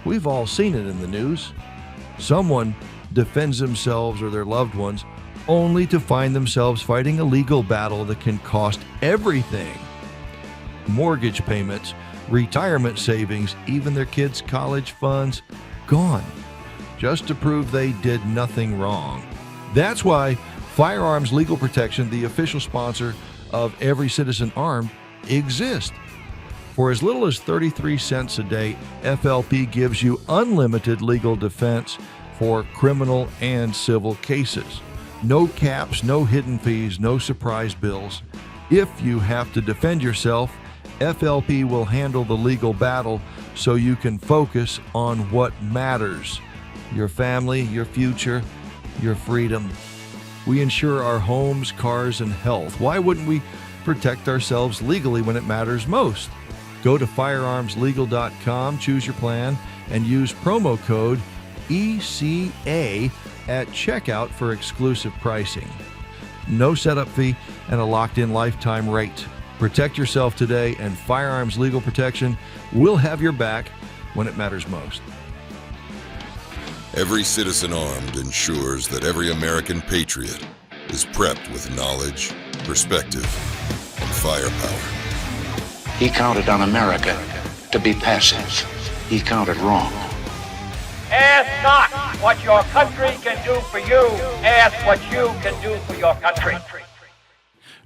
We've all seen it in the news. Someone defends themselves or their loved ones only to find themselves fighting a legal battle that can cost everything. Mortgage payments, retirement savings, even their kids' college funds, gone, just to prove they did nothing wrong. That's why Firearms Legal Protection, the official sponsor of Every Citizen Armed, exists. For as little as 33 cents a day, FLP gives you unlimited legal defense for criminal and civil cases. No caps, no hidden fees, no surprise bills. If you have to defend yourself, FLP will handle the legal battle so you can focus on what matters: your family, your future, your freedom. We insure our homes, cars, and health. Why wouldn't we protect ourselves legally when it matters most? Go to firearmslegal.com, choose your plan, and use promo code ECA at checkout for exclusive pricing. No setup fee and a locked-in lifetime rate. Protect yourself today, and Firearms Legal Protection will have your back when it matters most. Every Citizen Armed ensures that every American patriot is prepped with knowledge, perspective, and firepower. He counted on America to be passive. He counted wrong. Ask not what your country can do for you. Ask what you can do for your country.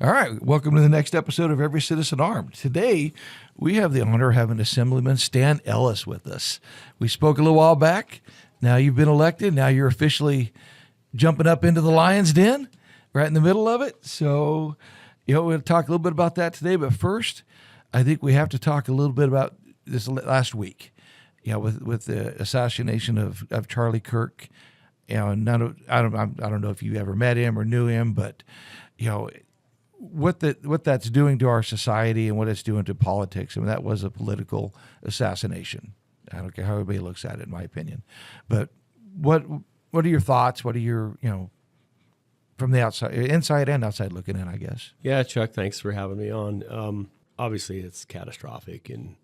All right, welcome to the next episode of Every Citizen Armed. Today, we have the honor of having Assemblyman Stan Ellis with us. We spoke a little while back. Now you've been elected. Now you're officially jumping up into the lion's den, right in the middle of it. So, we're going to talk a little bit about that today. But first, I think we have to talk a little bit about this last week. With the assassination of Charlie Kirk. I don't know if you ever met him or knew him, but what that's doing to our society and what it's doing to politics. I mean, that was a political assassination. I don't care how everybody looks at it, in my opinion. But what are your thoughts? What are your from the outside, inside and outside looking in, I guess? Yeah, Chuck, thanks for having me on. Obviously, it's catastrophic, and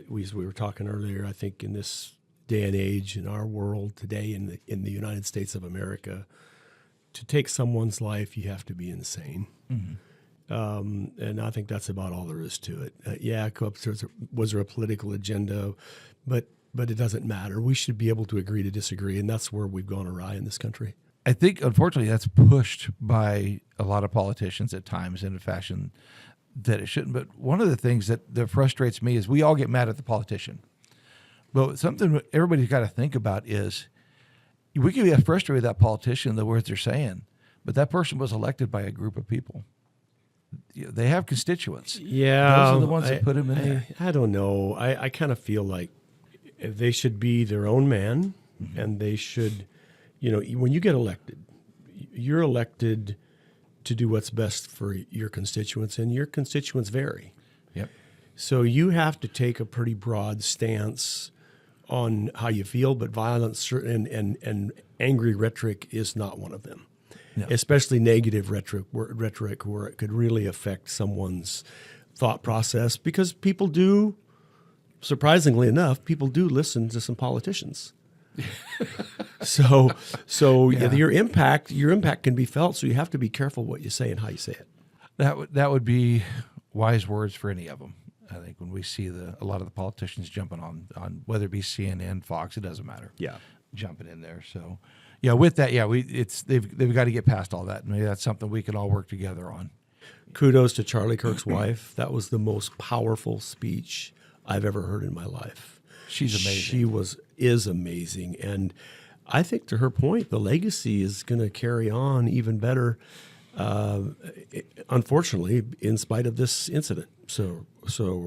we were talking earlier. I think in this day and age, in our world today, in the United States of America, to take someone's life, you have to be insane. Mm-hmm. And I think that's about all there is to it. Was there a political agenda, but it doesn't matter. We should be able to agree to disagree, and that's where we've gone awry in this country. I think, unfortunately, that's pushed by a lot of politicians at times in a fashion that it shouldn't. But one of the things that frustrates me is we all get mad at the politician. But something everybody's got to think about is we can be frustrated with that politician, the words they're saying, but that person was elected by a group of people. They have constituents. Yeah. Those are the ones that put him in there. I don't know. I kind of feel like they should be their own man, mm-hmm. and they should, when you get elected, you're elected to do what's best for your constituents, and your constituents vary. Yep. So you have to take a pretty broad stance on how you feel, but violence and angry rhetoric is not one of them. No. Especially negative rhetoric where it could really affect someone's thought process, because people do, surprisingly enough, people do listen to some politicians. So yeah. Your impact can be felt. So you have to be careful what you say and how you say it. That would be wise words for any of them. I think when we see a lot of the politicians jumping on whether it be CNN, Fox, it doesn't matter. Yeah, jumping in there. So with that, they've got to get past all that. Maybe that's something we can all work together on. Kudos to Charlie Kirk's wife. That was the most powerful speech I've ever heard in my life. She's amazing. She is amazing. And I think, to her point, the legacy is going to carry on even better, unfortunately, in spite of this incident. So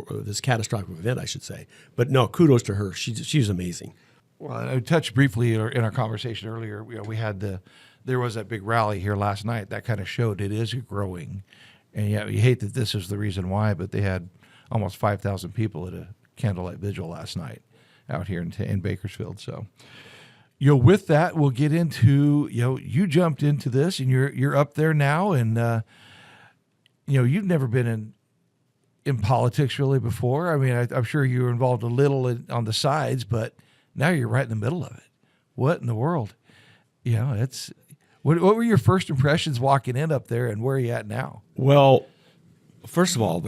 this catastrophic event, I should say. But no, kudos to her. She's amazing. Well, I touched briefly in our conversation earlier. There was that big rally here last night that kind of showed it is growing. And you hate that this is the reason why, but they had almost 5,000 people at a candlelight vigil last night out here in Bakersfield. So, with that, we'll get into, you jumped into this and you're up there now, and, you've never been in politics really before? I mean, I'm sure you were involved a little on the sides, but now you're right in the middle of it. What in the world? You know, it's what were your first impressions walking in up there, and where are you at now? Well, first of all,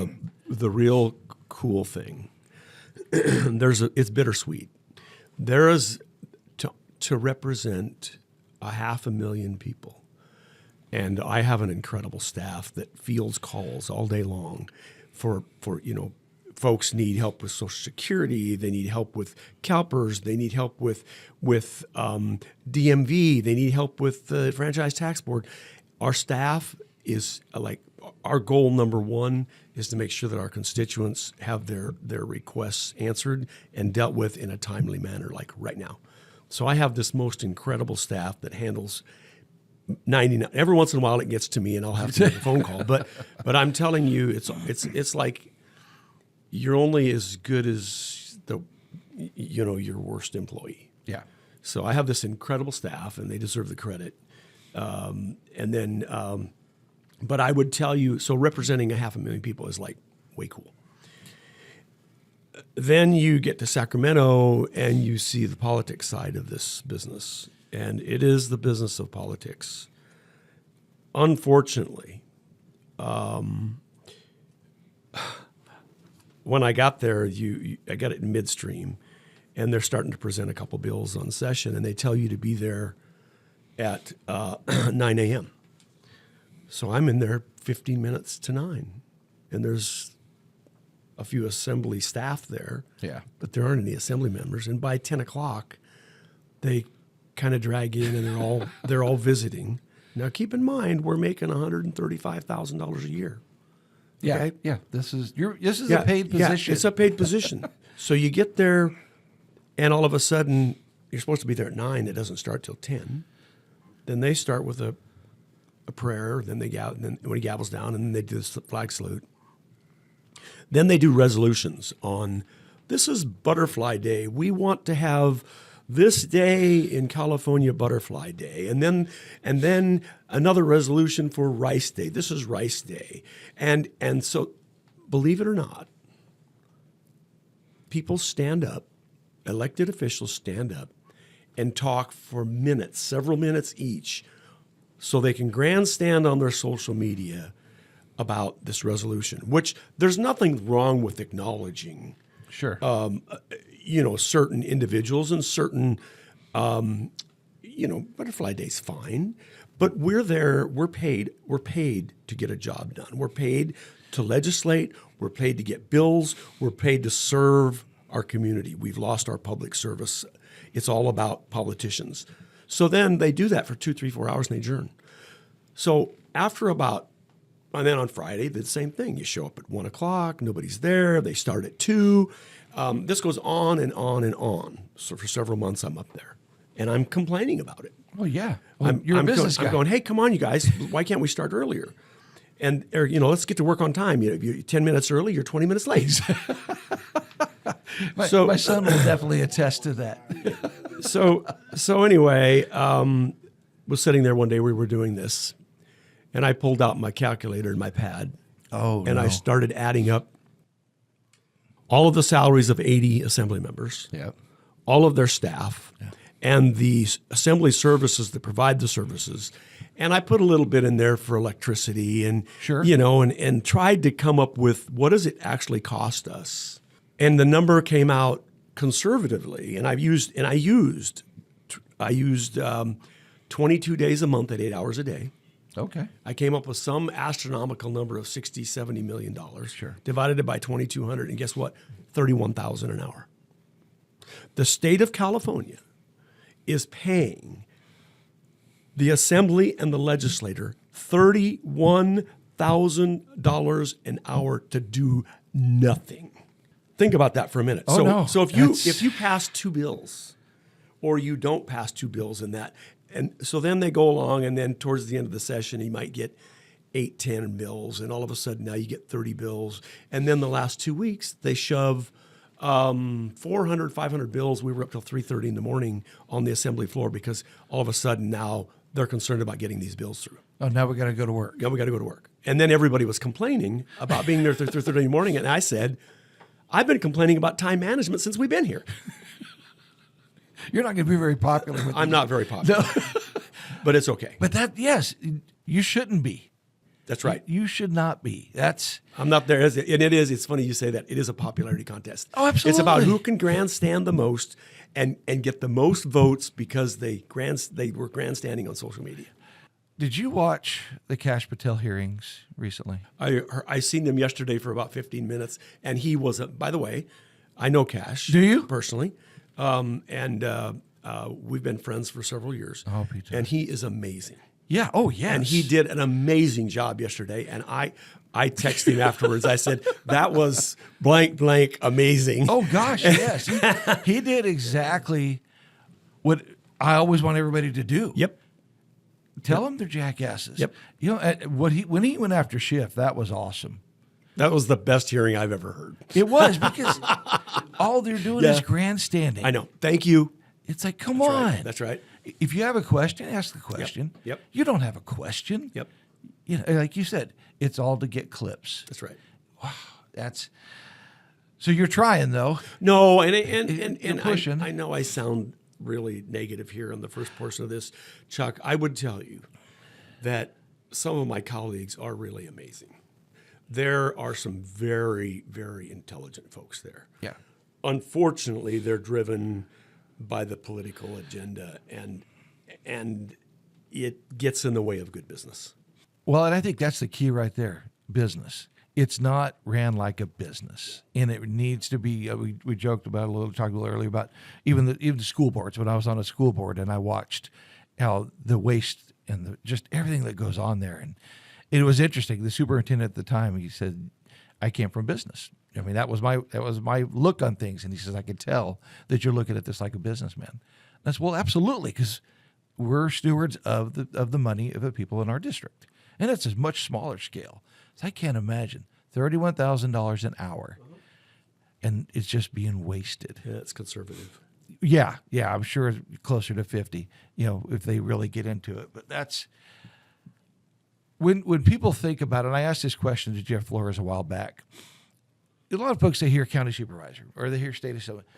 the real cool thing, it's bittersweet. There is to represent 500,000 people, and I have an incredible staff that fields calls all day long for folks need help with Social Security, they need help with CalPERS, they need help with DMV, they need help with the Franchise Tax Board. Our staff is our goal number one is to make sure that our constituents have their requests answered and dealt with in a timely manner, like right now. So I have this most incredible staff that handles 99. Every once in a while it gets to me and I'll have to make a phone call, but I'm telling you, it's like you're only as good as your worst employee. Yeah. So I have this incredible staff, and they deserve the credit. But I would tell you, so representing 500,000 people is like way cool. Then you get to Sacramento and you see the politics side of this business, and it is the business of politics. Unfortunately, when I got there, I got it in midstream, and they're starting to present a couple bills on session, and they tell you to be there at 9 a.m. So I'm in there 15 minutes to 9, and there's a few assembly staff there. Yeah. But there aren't any assembly members, and by 10 o'clock, they kind of drag in, and they're all visiting. Now, keep in mind, we're making $135,000 a year. Yeah, okay? yeah. This is a paid position. Yeah, it's a paid position. So you get there, and all of a sudden, you're supposed to be there at 9. It doesn't start till 10. Then they start with a prayer. Then then when he gavels down, and then they do the flag salute. Then they do resolutions on, this is Butterfly Day. We want to have this day in California, Butterfly Day. And then another resolution for Rice Day. This is Rice Day. And so, believe it or not, people stand up, elected officials stand up and talk for minutes, several minutes each, so they can grandstand on their social media about this resolution, which there's nothing wrong with acknowledging. Sure. Certain individuals and certain, Butterfly Day's fine, but we're there, we're paid to get a job done. We're paid to legislate, we're paid to get bills, we're paid to serve our community. We've lost our public service. It's all about politicians. So then they do that for 2, 3, 4 hours and they adjourn. So and then on Friday, the same thing. You show up at 1 o'clock, nobody's there, they start at 2. This goes on and on and on. So for several months, I'm up there, and I'm complaining about it. Well, yeah. Well, you're a business guy. I'm going, hey, come on, you guys. Why can't we start earlier? And let's get to work on time. You're 10 minutes early, you're 20 minutes late. My son will definitely attest to that. So anyway, was sitting there one day, we were doing this, and I pulled out my calculator and my pad. And I started adding up all of the salaries of 80 assembly members, all of their staff, and the assembly services that provide the services. And I put a little bit in there for electricity and, and tried to come up with what does it actually cost us? And the number came out conservatively. And I used 22 days a month at 8 hours a day. Okay. I came up with some astronomical number of $60, $70 million. Sure. Divided it by 2,200, and guess what? $31,000 an hour. The state of California is paying the assembly and the legislator $31,000 an hour to do nothing. Think about that for a minute. So if you pass 2 bills, or you don't pass 2 bills in that. And so then they go along, and then towards the end of the session, you might get 8, 10 bills, and all of a sudden now you get 30 bills. And then the last 2 weeks, they shove 400, 500 bills. We were up till 3:30 in the morning on the assembly floor because all of a sudden now they're concerned about getting these bills through. Oh, now we got to go to work. Yeah, we got to go to work. And then everybody was complaining about being there Thursday morning. And I said, I've been complaining about time management since we've been here. You're not going to be very popular with I'm not very popular. No. But it's okay. But yes, you shouldn't be. That's right. You should not be. I'm not there. And it's funny you say that. It is a popularity contest. Oh, absolutely. It's about who can grandstand the most and get the most votes because they were grandstanding on social media. Did you watch the Kash Patel hearings recently? I seen them yesterday for about 15 minutes, and he was, by the way, I know Kash. Do you? Personally. We've been friends for several years. Oh, Peter. And he is amazing. Yeah. Oh, yes. And he did an amazing job yesterday. And I texted him afterwards. I said, that was blank, amazing. Oh, gosh, yes. He did exactly what I always want everybody to do. Yep. Tell them they're jackasses. Yep. You know, when he went after Schiff, that was awesome. That was the best hearing I've ever heard. It was, because all they're doing is grandstanding. I know. Thank you. It's like, come on. Right. That's right. If you have a question, ask the question. Yep. You don't have a question. Yep. You know, like you said, it's all to get clips. That's right. Wow. So you're trying, though. No, and pushing. I know I sound really negative here on the first portion of this, Chuck. I would tell you that some of my colleagues are really amazing. There are some very, very intelligent folks there. Yeah. Unfortunately, they're driven by the political agenda, and it gets in the way of good business. Well, and I think that's the key right there, business. It's not ran like a business, and it needs to be. We joked about talked a little earlier about even the school boards. When I was on a school board and I watched how the waste and just everything that goes on there, and it was interesting. The superintendent at the time, he said, "I came from business. I mean, that was my look on things." And he says, "I could tell that you're looking at this like a businessman." That's, well, absolutely, because we're stewards of the money of the people in our district, and it's a much smaller scale. So I can't imagine $31,000 an hour, and it's just being wasted. Yeah, it's conservative. Yeah, I'm sure it's closer to 50. You know, if they really get into it. But that's when people think about it. And I asked this question to Jeff Flores a while back. A lot of folks, they hear county supervisor or they hear state assemblyman.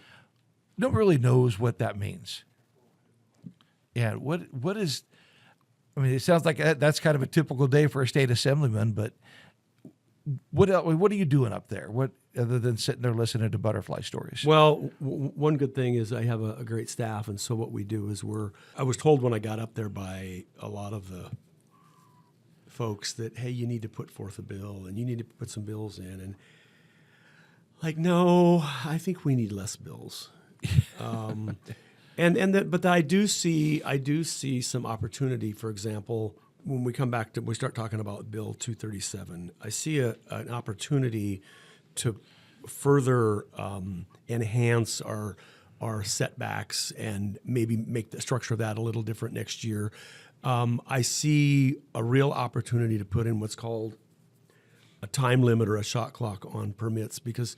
Nobody really knows what that means. And what is? I mean, it sounds like that's kind of a typical day for a state assemblyman, but what else, what are you doing up there? What other than sitting there listening to butterfly stories? Well, one good thing is I have a great staff, and so what we do is I was told when I got up there by a lot of the folks that, hey, you need to put forth a bill and you need to put some bills in, and like, no, I think we need less bills. But I do see some opportunity. For example, when we come back we start talking about Bill 237, I see an opportunity to further enhance our setbacks and maybe make the structure of that a little different next year. I see a real opportunity to put in what's called a time limit or a shot clock on permits, because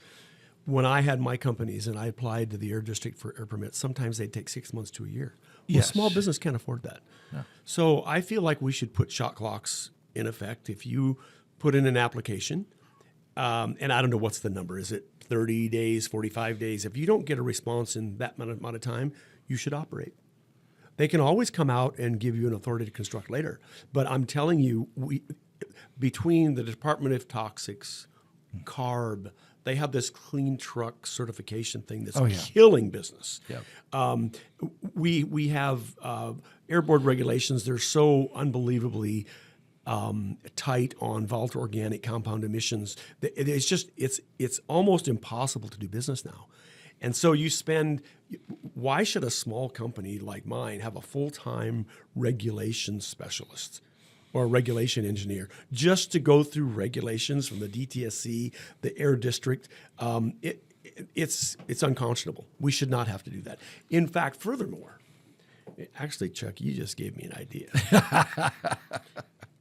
when I had my companies and I applied to the air district for air permits, sometimes they'd take 6 months to a year. Well, Yes. small business can't afford that. No. So I feel like we should put shot clocks in effect. If you put in an application, and I don't know what's the number, is it 30 days, 45 days? If you don't get a response in that amount of time, you should operate. They can always come out and give you an authority to construct later. But I'm telling you, between the Department of Toxics, CARB, they have this clean truck certification thing that's killing business. Yeah. We have air board regulations. They're so unbelievably tight on volatile organic compound emissions. It's almost impossible to do business now. And so why should a small company like mine have a full-time regulation specialist or a regulation engineer just to go through regulations from the DTSC, the air district? It's unconscionable. We should not have to do that. In fact, furthermore, actually, Chuck, you just gave me an idea.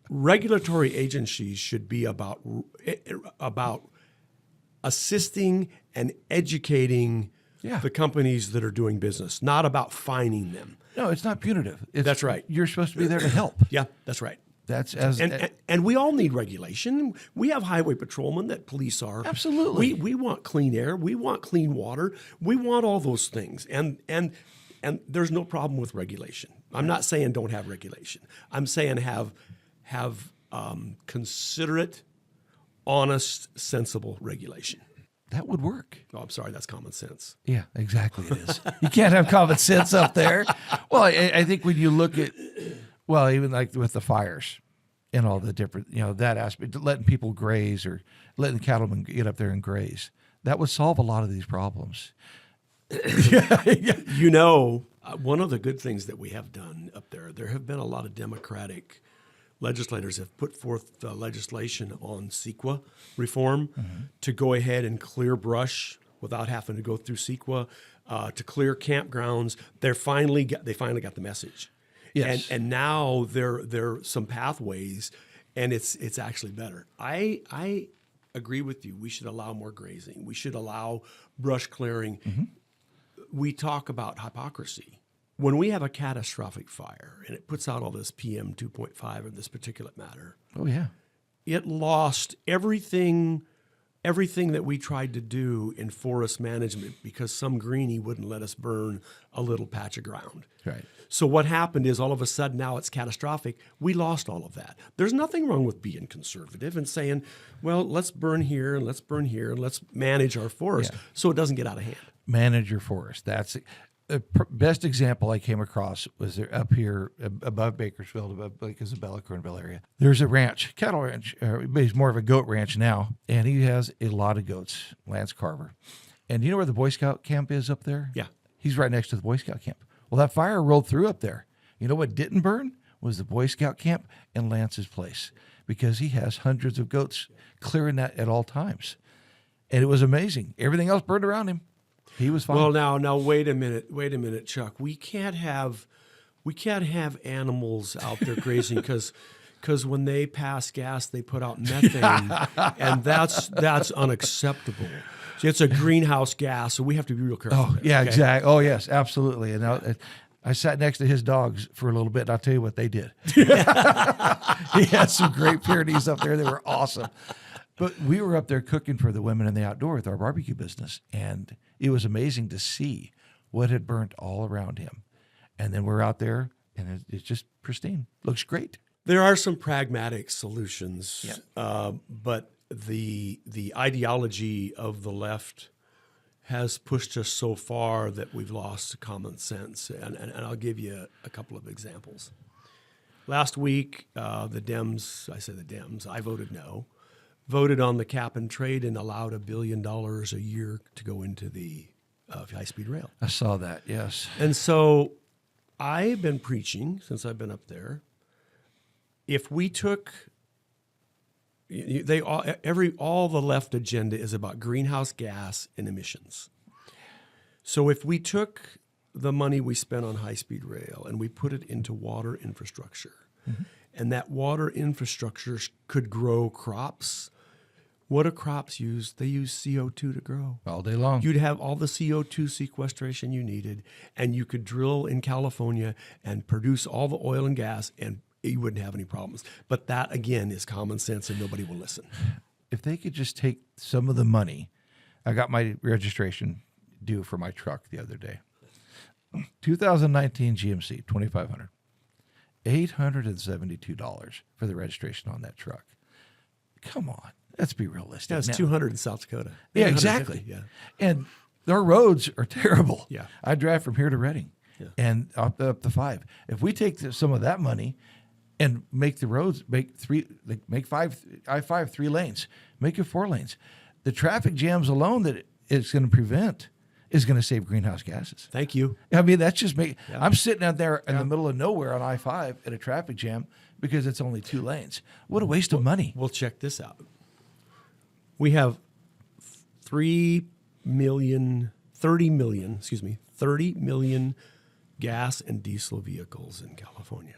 Regulatory agencies should be about assisting and educating Yeah. the companies that are doing business, not about fining them. No, it's not punitive. That's right. You're supposed to be there to help. Yeah, that's right. That's And we all need regulation. We have highway patrolmen that police our. Absolutely. We want clean air. We want clean water. We want all those things. And there's no problem with regulation. I'm not saying don't have regulation. I'm saying have considerate, honest, sensible regulation. that would work. Oh, I'm sorry, that's common sense. Yeah, exactly. It is. You can't have common sense up there. Well, I think when you look at, well, even like with the fires and all the different, that aspect, letting people graze or letting cattlemen get up there and graze, that would solve a lot of these problems. One of the good things that we have done up there have been a lot of Democratic legislators have put forth legislation on CEQA reform to go ahead and clear brush without having to go through CEQA, to clear campgrounds. They finally got the message. Yes. And now there are some pathways, and it's actually better. I agree with you. We should allow more grazing. We should allow brush clearing. We talk about hypocrisy. When we have a catastrophic fire and it puts out all this PM 2.5 or this particulate matter, Oh, yeah. it lost everything that we tried to do in forest management because some greenie wouldn't let us burn a little patch of ground. Right. So what happened is all of a sudden now it's catastrophic. We lost all of that. There's nothing wrong with being conservative and saying, well, let's burn here and let's burn here and let's manage our forest so it doesn't get out of hand. Manage your forest. That's the best example I came across was there up here above Bakersfield, above Lake Isabella, Cornville area. There's a ranch, cattle ranch. He's more of a goat ranch now, and he has a lot of goats, Lance Carver. And you know where the Boy Scout camp is up there? Yeah. He's right next to the Boy Scout camp. Well, that fire rolled through up there. You know what didn't burn? Was the Boy Scout camp and Lance's place, because he has hundreds of goats clearing that at all times. And it was amazing. Everything else burned around him. He was fine. Well, now wait a minute, Chuck. We can't have animals out there grazing because when they pass gas, they put out methane, and that's unacceptable. See, it's a greenhouse gas, so we have to be real careful. Oh, yeah, exactly. Oh, yes, absolutely. And I sat next to his dogs for a little bit, and I'll tell you what they did. He had some great Pyrenees up there. They were awesome. But we were up there cooking for the women in the outdoor with our barbecue business, and it was amazing to see what had burnt all around him. And then we're out there, and it's just pristine. Looks great. There are some pragmatic solutions, but the ideology of the left has pushed us so far that we've lost common sense. And I'll give you a couple of examples. Last week, the Dems, I voted no, voted on the cap and trade and allowed $1 billion a year to go into the high-speed rail. I saw that, yes. And so I've been preaching since I've been up there. If we took all the left agenda is about greenhouse gas and emissions. So if we took the money we spent on high-speed rail and we put it into water infrastructure, and that water infrastructure could grow crops. What do crops use? They use CO2 to grow. All day long. You'd have all the CO2 sequestration you needed, and you could drill in California and produce all the oil and gas, and you wouldn't have any problems. But that, again, is common sense, and nobody will listen. If they could just take some of the money, I got my registration due for my truck the other day. 2019 GMC, $2,500. $872 for the registration on that truck. Come on, let's be realistic. Yeah, it's now. 200 in South Dakota. Yeah, exactly. Yeah. And our roads are terrible. Yeah. I drive from here to Reading and up to 5. If we take some of that money and make the roads, make I-5 3 lanes, make it 4 lanes, the traffic jams alone that it's going to prevent is going to save greenhouse gases. Thank you. I mean, that's just me. Yeah. I'm sitting out there in the middle of nowhere on I-5 at a traffic jam because it's only 2 lanes. What a waste of money. Well, check this out. We have 30 million gas and diesel vehicles in California,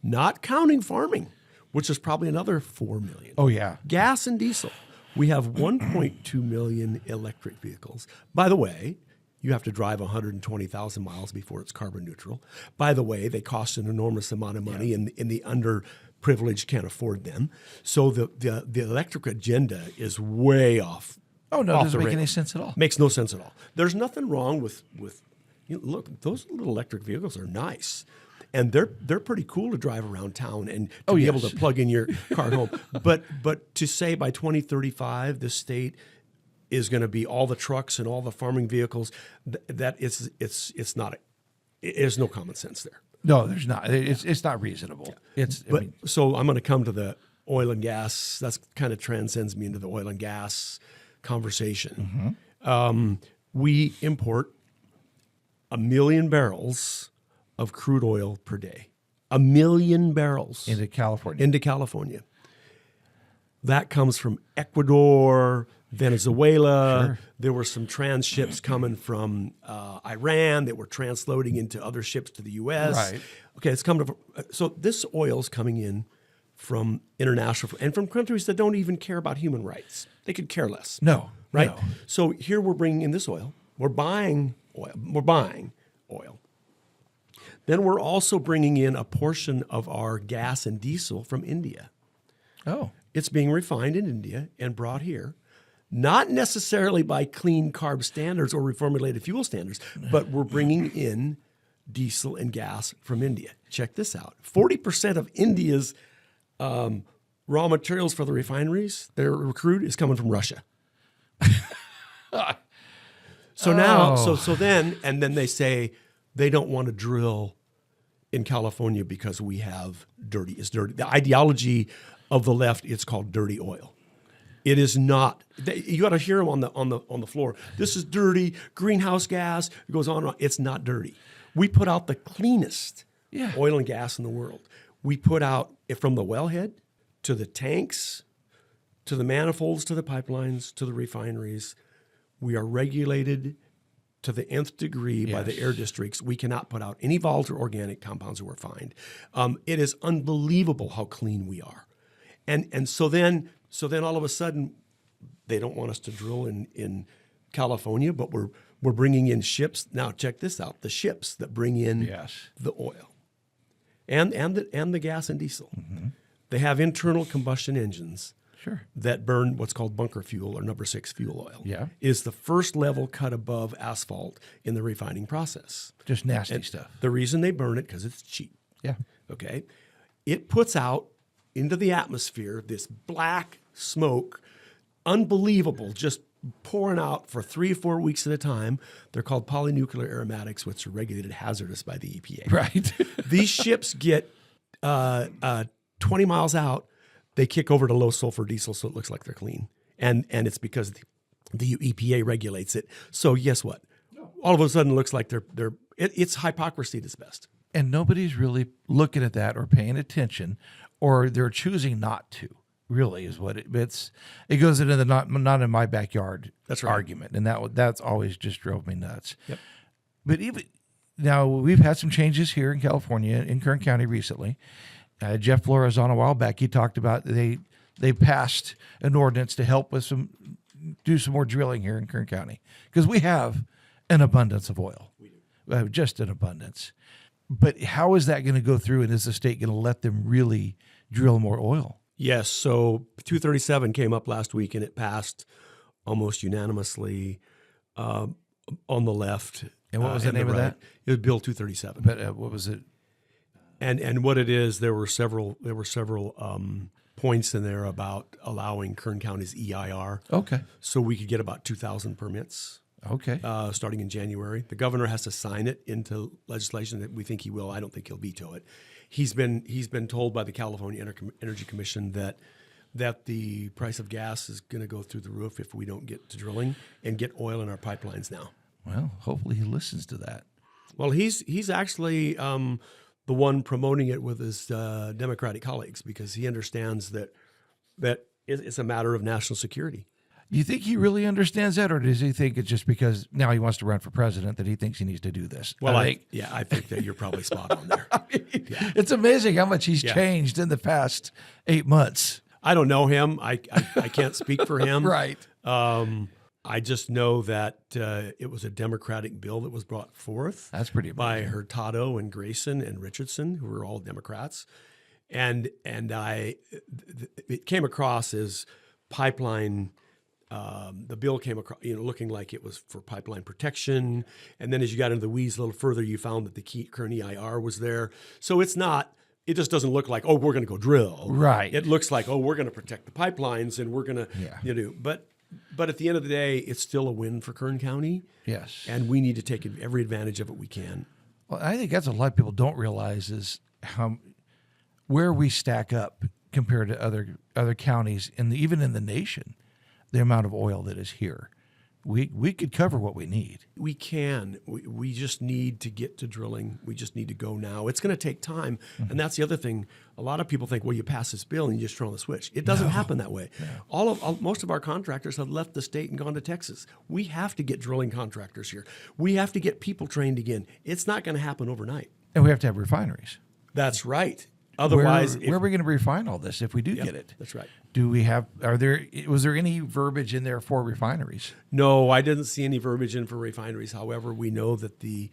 not counting farming, which is probably another 4 million. Oh, yeah. Gas and diesel. We have 1.2 million electric vehicles. By the way, you have to drive 120,000 miles before it's carbon neutral. By the way, they cost an enormous amount of money, and the underprivileged can't afford them. So the electric agenda is way off. Oh, no, it doesn't make any sense at all. Makes no sense at all. There's nothing wrong with look, those little electric vehicles are nice. And they're pretty cool to drive around town and to be able to plug in your car at home. But to say by 2035 the state is going to be all the trucks and all the farming vehicles, it's not. There's no common sense there. No, there's not. It's not reasonable. Yeah. So I'm going to come to the oil and gas. That's kind of transcends me into the oil and gas conversation. We import 1 million barrels of crude oil per day. 1 million barrels. Into California. That comes from Ecuador, Venezuela. Sure. There were some transships coming from Iran that were transloading into other ships to the U.S. Right. Okay, it's coming from, so this oil's coming in from international and from countries that don't even care about human rights. They could care less. No. Right? No. So here we're bringing in this oil. We're buying oil. Then we're also bringing in a portion of our gas and diesel from India. Oh. It's being refined in India and brought here, not necessarily by clean carb standards or reformulated fuel standards, but we're bringing in diesel and gas from India. Check this out. 40% of India's raw materials for the refineries, their crude, is coming from Russia. Then they say they don't want to drill in California because we have dirty. It's dirty. The ideology of the left, it's called dirty oil. It is not. You got to hear them on the floor. This is dirty greenhouse gas. It goes on and on. It's not dirty. We put out the cleanest oil and gas in the world. We put out from the wellhead to the tanks, to the manifolds, to the pipelines, to the refineries. We are regulated to the nth degree by the air districts. We cannot put out any volatile organic compounds that we're fined. It is unbelievable how clean we are. And so then all of a sudden, they don't want us to drill in California, but we're bringing in ships. Now check this out: the ships that bring in the oil, and the gas and diesel, they have internal combustion engines. Sure. That burn what's called bunker fuel or number 6 fuel oil. Yeah. Is the first level cut above asphalt in the refining process. Just nasty stuff. The reason they burn it because it's cheap. Yeah. Okay. It puts out into the atmosphere this black smoke, unbelievable, just pouring out for 3 or 4 weeks at a time. They're called polynuclear aromatics, which are regulated hazardous by the EPA. Right. These ships get 20 miles out. They kick over to low sulfur diesel, so it looks like they're clean, and it's because the EPA regulates it. So guess what? All of a sudden, it looks like it's hypocrisy at its best. And nobody's really looking at that or paying attention, or they're choosing not to. Really, is what it goes into the not in my backyard argument, and that's always just drove me nuts. Yep. But even now, we've had some changes here in California, in Kern County recently. Jeff Flores on a while back, he talked about they passed an ordinance to help with do some more drilling here in Kern County because we have an abundance of oil. We do. Just an abundance. But how is that going to go through, and is the state going to let them really drill more oil? Yes. So 237 came up last week, and it passed almost unanimously on the left. And what was the name of that? It was Bill 237. But what was it? And what it is, there were several points in there about allowing Kern County's EIR. Okay. So we could get about 2,000 permits. Okay. Starting in January. The governor has to sign it into legislation that we think he will. I don't think he'll veto it. He's been told by the California Energy Commission that the price of gas is going to go through the roof if we don't get to drilling and get oil in our pipelines now. Well, hopefully he listens to that. Well, he's actually the one promoting it with his Democratic colleagues because he understands that it's a matter of national security. Do you think he really understands that, or does he think it's just because now he wants to run for president that he thinks he needs to do this? Well, I think that you're probably spot on there. It's amazing how much he's changed in the past 8 months. I don't know him. I can't speak for him. Right. I just know that it was a Democratic bill that was brought forth. That's pretty by amazing. Hurtado and Grayson and Richardson, who were all Democrats, and it came across as pipeline. The bill came across, looking like it was for pipeline protection, and then as you got into the weeds a little further, you found that the current EIR was there. So it's not. It just doesn't look like, oh, we're going to go drill. Right. It looks like, oh, we're going to protect the pipelines, and we're going to, But at the end of the day, it's still a win for Kern County. Yes. And we need to take every advantage of it we can. Well, I think that's what a lot of people don't realize is where we stack up compared to other counties, even in the nation, the amount of oil that is here. We could cover what we need. We can. We just need to get to drilling. We just need to go now. It's going to take time. Mm-hmm. And that's the other thing. A lot of people think, well, you pass this bill and you just turn on the switch. It doesn't happen that way. No. Most of our contractors have left the state and gone to Texas. We have to get drilling contractors here. We have to get people trained again. It's not going to happen overnight. And we have to have refineries. That's right. Otherwise, where are we going to refine all this if we do get it? That's right. Was there any verbiage in there for refineries? No, I didn't see any verbiage in for refineries. However, we know that the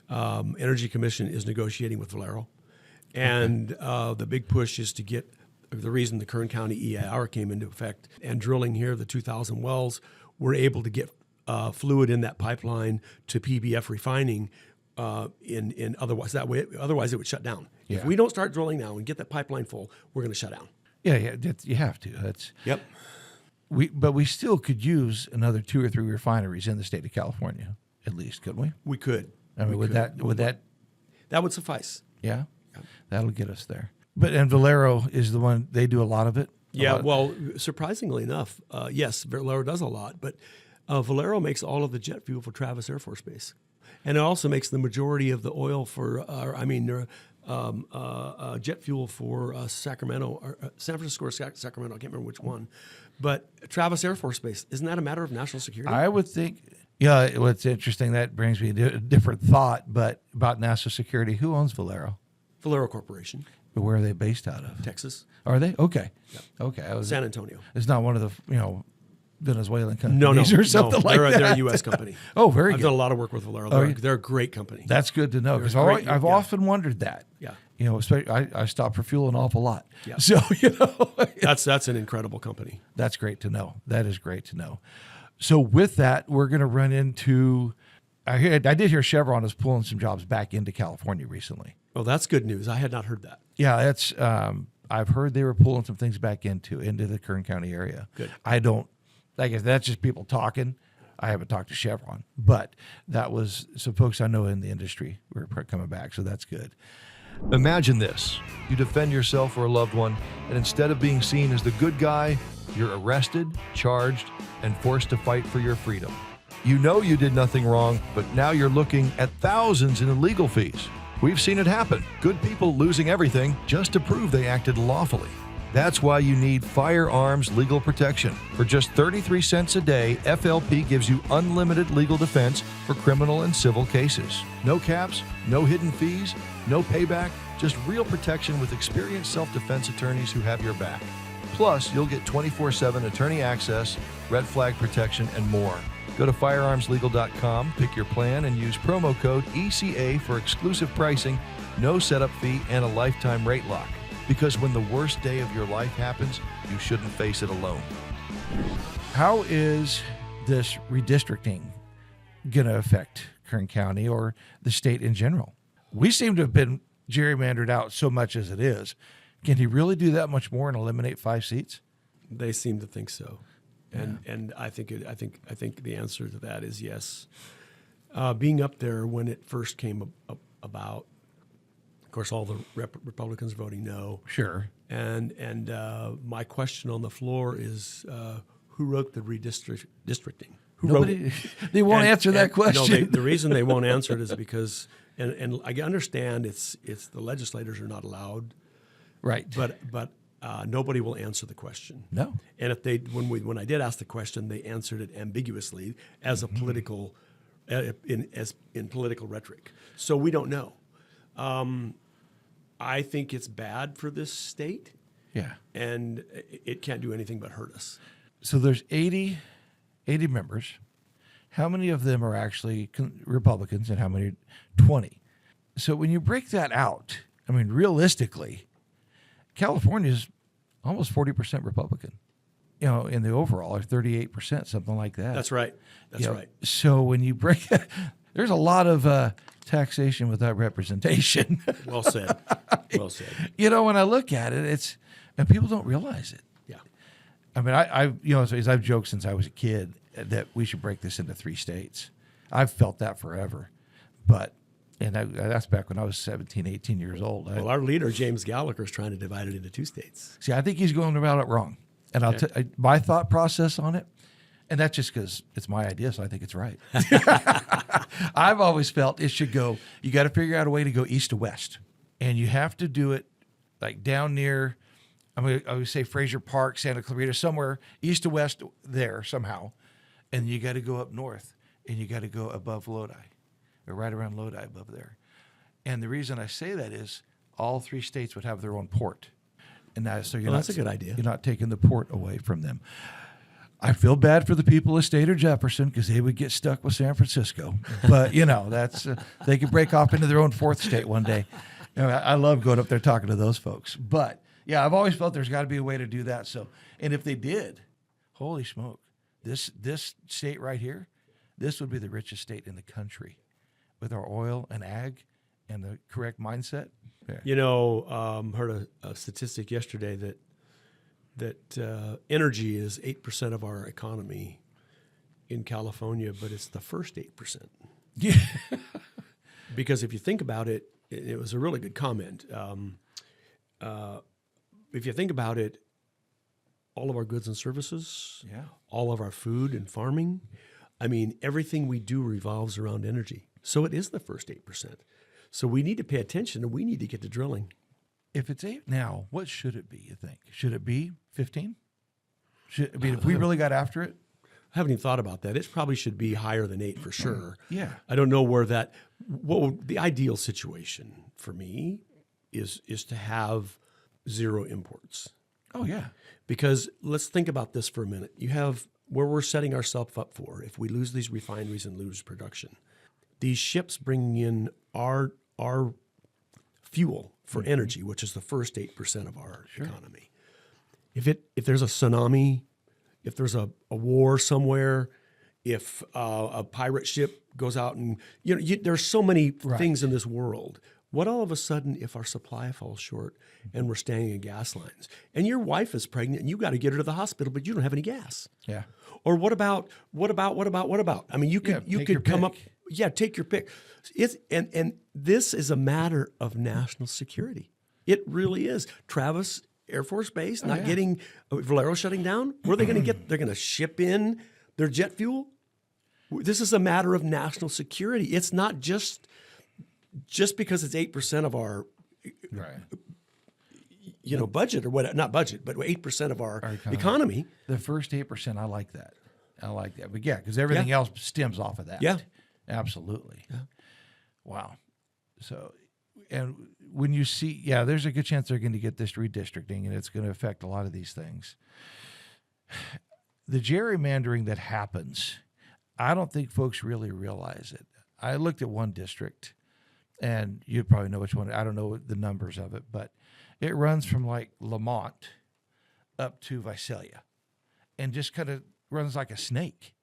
Energy Commission is negotiating with Valero. And the big push is to get the reason the Kern County EIR came into effect and drilling here, the 2,000 wells, we're able to get fluid in that pipeline to PBF refining otherwise it would shut down. Yeah. If we don't start drilling now and get that pipeline full, we're going to shut down. Yeah, you have to. But we still could use another 2 or 3 refineries in the state of California, at least, couldn't we? We could. I mean, would that would suffice? Yeah, that'll get us there. And Valero is the one, they do a lot of it. Well, surprisingly enough, yes, Valero does a lot, but Valero makes all of the jet fuel for Travis Air Force Base, and it also makes the majority of the oil for jet fuel for Sacramento, or San Francisco or Sacramento. I can't remember which one, but Travis Air Force Base, isn't that a matter of national security? I would think. Yeah, what's interesting, that brings me to a different thought, but about national security. Who owns Valero? Valero Corporation. But where are they based out of? Texas. Are they? Okay. Yep. Okay. San Antonio. It's not one of the Venezuelan companies or something like that. They're a U.S. company. Oh, very good. I've done a lot of work with Valero. They're a great company. That's good to know, because I've often wondered that. Yeah. Especially I stop for fuel an awful lot. Yeah. So, that's an incredible company. That's great to know. That is great to know. So with that, we're going to run into, I did hear Chevron is pulling some jobs back into California recently. Well, that's good news. I had not heard that. Yeah, that's, I've heard they were pulling some things back into the Kern County area. Good. I guess that's just people talking. I haven't talked to Chevron, but that was some folks I know in the industry were coming back, so that's good. Imagine this. You defend yourself or a loved one, and instead of being seen as the good guy, you're arrested, charged, and forced to fight for your freedom. You know you did nothing wrong, but now you're looking at thousands in legal fees. We've seen it happen. Good people losing everything just to prove they acted lawfully. That's why you need firearms legal protection. For just 33 cents a day, FLP gives you unlimited legal defense for criminal and civil cases. No caps, no hidden fees, no payback, just real protection with experienced self-defense attorneys who have your back. Plus, you'll get 24/7 attorney access, red flag protection, and more. Go to firearmslegal.com, pick your plan, and use promo code ECA for exclusive pricing, no setup fee, and a lifetime rate lock. Because when the worst day of your life happens, you shouldn't face it alone. How is this redistricting going to affect Kern County or the state in general? We seem to have been gerrymandered out so much as it is. Can he really do that much more and eliminate 5 seats? They seem to think so, and I think the answer to that is yes. Being up there when it first came about, of course, all the Republicans voting no. Sure. And my question on the floor is, who wrote the redistricting? Who wrote it? They won't answer that question. No, the reason they won't answer it is because, and I understand it's the legislators are not allowed. Right. But nobody will answer the question. No. And if when I did ask the question, they answered it ambiguously as a political, in political rhetoric. So we don't know. I think it's bad for this state. Yeah. And it can't do anything but hurt us. So there's 80 80 members. How many of them are actually Republicans and how many? 20. So when you break that out, I mean, realistically, California is almost 40% Republican, in the overall, or 38%, something like that. That's right. That's right. So when you break that, there's a lot of taxation without representation. Well said. Well said. When I look at it, and people don't realize it. Yeah. I mean, as I've joked since I was a kid that we should break this into 3 states. I've felt that forever. And that's back when I was 17, 18 years old. Well, our leader, James Gallagher, is trying to divide it into 2 states. See, I think he's going about it wrong. And my thought process on it, and that's just because it's my idea, so I think it's right. I've always felt it should go, you got to figure out a way to go east to west. And you have to do it like down near, I would say Fraser Park, Santa Clarita, somewhere east to west there somehow. And you got to go up north, and you got to go above Lodi, or right around Lodi above there. And the reason I say that is all 3 states would have their own port. And that's a good idea. You're not taking the port away from them. I feel bad for the people of State or Jefferson because they would get stuck with San Francisco. But, that's they could break off into their own 4th state one day. I love going up there talking to those folks. But, yeah, I've always felt there's got to be a way to do that. So, and if they did, holy smoke, this state right here, this would be the richest state in the country with our oil and ag and the correct mindset. Yeah. Heard a statistic yesterday that energy is 8% of our economy in California, but it's the first 8%. Yeah. Because if you think about it, it was a really good comment. If you think about it, all of our goods and services, all of our food and farming, everything we do revolves around energy. So it is the first 8%. So we need to pay attention, and we need to get to drilling. If it's 8 now, what should it be, you think? Should it be 15? If we really got after it? I haven't even thought about that. It probably should be higher than 8 for sure. Yeah. I don't know where the ideal situation for me is to have 0 imports. Oh, yeah. Because let's think about this for a minute. You have where we're setting ourselves up for if we lose these refineries and lose production. These ships bringing in our fuel for energy, which is the first 8% of our economy. If there's a tsunami, if there's a war somewhere, if a pirate ship goes out and there's so many things in this world. What all of a sudden if our supply falls short and we're staying in gas lines and your wife is pregnant and you got to get her to the hospital, but you don't have any gas? Yeah. Or what about? I mean, you could come up. Yeah, take your pick. And this is a matter of national security. It really is. Travis Air Force Base not getting Valero shutting down. Where are they going to get? They're going to ship in their jet fuel. This is a matter of national security. It's not just because it's 8% of our budget or what? Not budget, but 8% of our economy. The first 8%, I like that. But yeah, because everything else stems off of that. Yeah. Absolutely. Yeah. Wow. So, and when you see, there's a good chance they're going to get this redistricting, and it's going to affect a lot of these things. The gerrymandering that happens, I don't think folks really realize it. I looked at one district, and you probably know which one. I don't know the numbers of it, but it runs from like Lamont up to Visalia, and just kind of runs like a snake.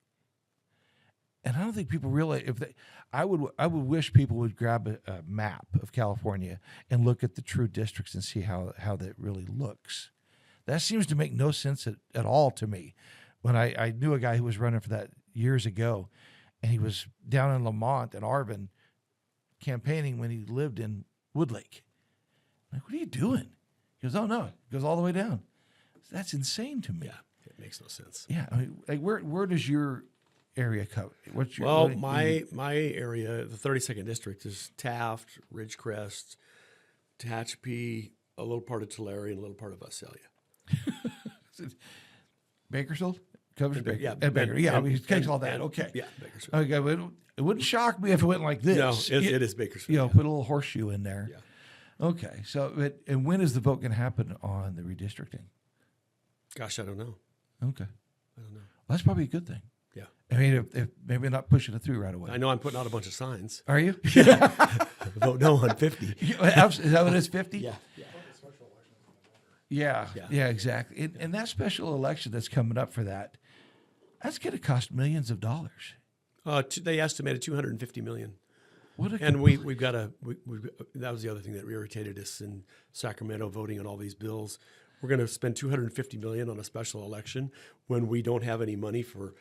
And I don't think people realize I would wish people would grab a map of California and look at the true districts and see how that really looks. That seems to make no sense at all to me. When I knew a guy who was running for that years ago, and he was down in Lamont and Arvin campaigning when he lived in Woodlake. I'm like, what are you doing? He goes, oh no, it goes all the way down. That's insane to me. Yeah, it makes no sense. Yeah, I mean, like where does your area cover? What's your my area, the 32nd district, is Taft, Ridgecrest, Tehachapi, a little part of Tulare, and a little part of Visalia. Bakersfield covers Baker. Yeah, Baker. It takes all that. Okay. Yeah, Bakersfield. Okay, but it wouldn't shock me if it went like this. No, it is Bakersfield. Put a little horseshoe in there. Yeah. Okay. So, and when is the vote going to happen on the redistricting? Gosh, I don't know. Okay. I don't know. Well, that's probably a good thing. I mean, if maybe not pushing it through right away. I know I'm putting out a bunch of signs. Are you? Vote no on 50. Is that what it's 50? Yeah. Yeah, exactly. And that special election that's coming up for that's going to cost millions of dollars. They estimated $250 million. And we've got that was the other thing that irritated us in Sacramento, voting on all these bills. We're going to spend $250 million on a special election when we don't have any money for